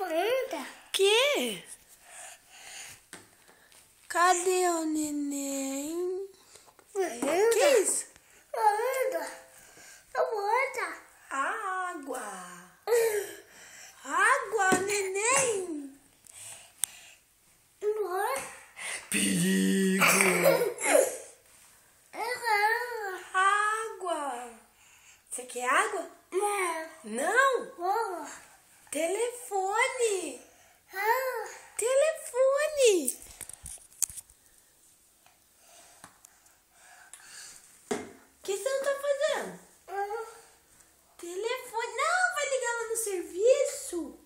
Anda. Que? Cadê o neném? Que isso? Anda. Anda. Água. Água, neném. Perigo. Água. Você quer água? Não? Telefone. Telefone. O que você não tá fazendo? Telefone. Não, vai ligar lá no serviço.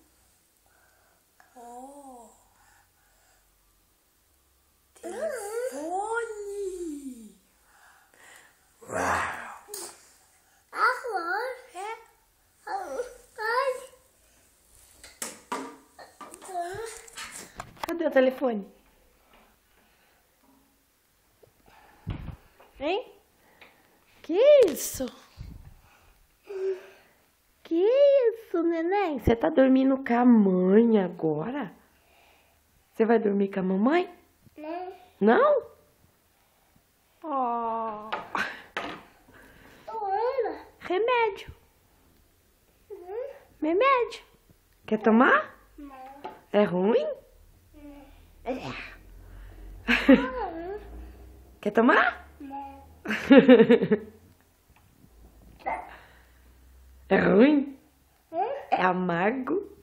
Oh. Telefone. Uau. É. Cadê o telefone? Hein? Que isso? Que isso, neném? Você tá dormindo com a mãe agora? Você vai dormir com a mamãe? Não? Oh. Remédio. Remédio. Quer tomar? É ruim? Quer tomar? É ruim? É amargo?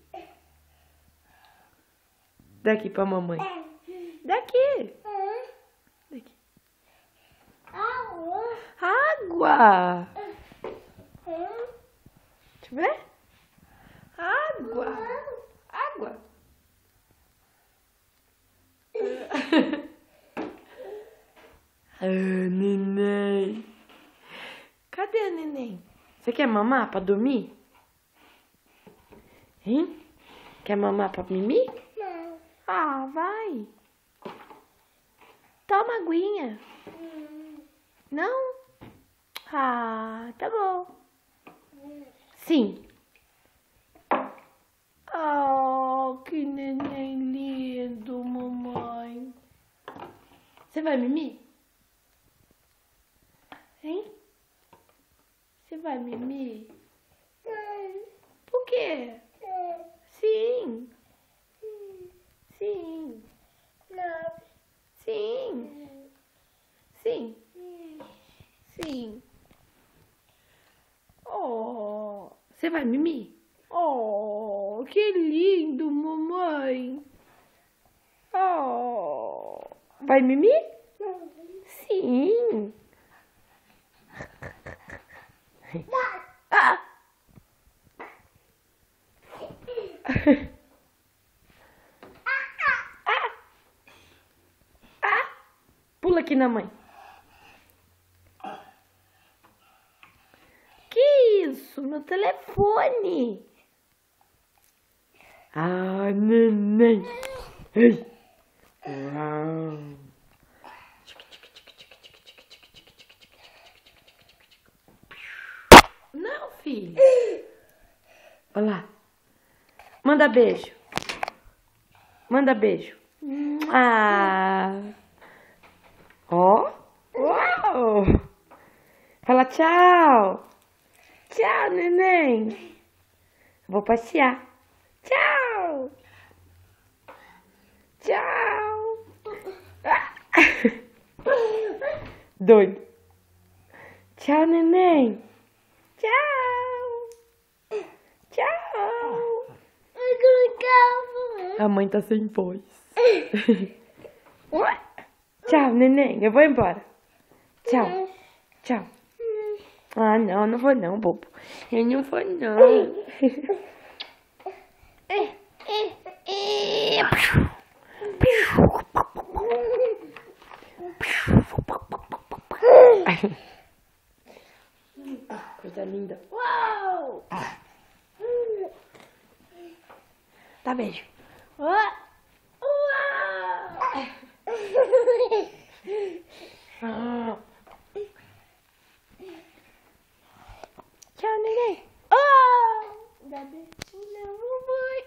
Daqui pra mamãe. Daqui. Daqui. Água. Deixa eu ver. Água. Água. Neném. Cadê a neném? Você quer mamar pra dormir? Hein? Quer mamar pra mimir? Não. Ah, vai. Toma aguinha. Não? Ah, tá bom. Sim. Oh, que neném lindo, mamãe. Você vai mimir? Hein? Você vai mimir? Por quê? Sim. Sim. Sim. Sim. Sim. Oh, você vai mimir? Oh, que lindo, mamãe. Oh, vai mimir? Sim. Ah. Pula aqui na mãe. Que isso? Meu telefone. Ah, neném. Ei. Uau. Não, filho. Olha lá. Manda beijo. Manda beijo. Ah. Ó. Uau. Fala tchau. Tchau, neném. Vou passear. Tchau. Tchau. Doido. Tchau, neném. Tchau. Tchau. A mãe tá sem voz. Tchau, neném. Eu vou embora. Tchau. Tchau. Ah, não, não vou não, bobo. Eu não vou não. Coisa linda. Uau! Dá beijo. Uau! Tchau, neném. Oh! Dá beijo, não, mamãe.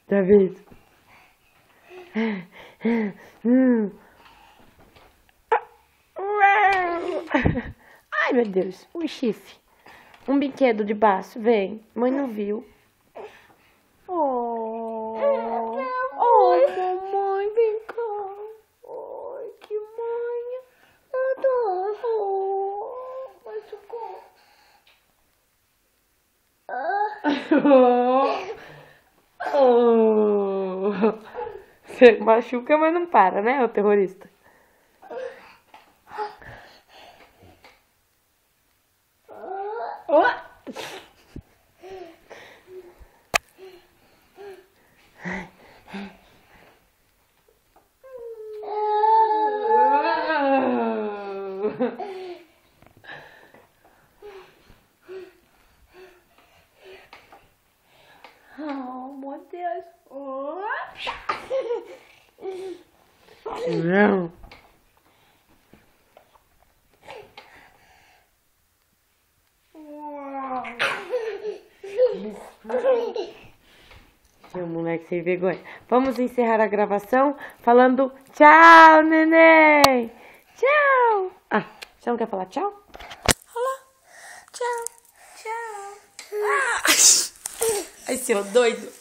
Tá vendo? Ai, meu Deus. Um chifre. Um brinquedo de baixo. Vem. Mãe não viu. Oh, mamãe, vem cá. Ai, que manha. Adoro. Machucou. Você machuca, mas não para, né, o terrorista? Oh, meu Deus. Não. Seu moleque sem vergonha. Vamos encerrar a gravação falando tchau, neném. Tchau. Ah, você não quer falar tchau? Olá. Tchau. Tchau. Ai, seu doido.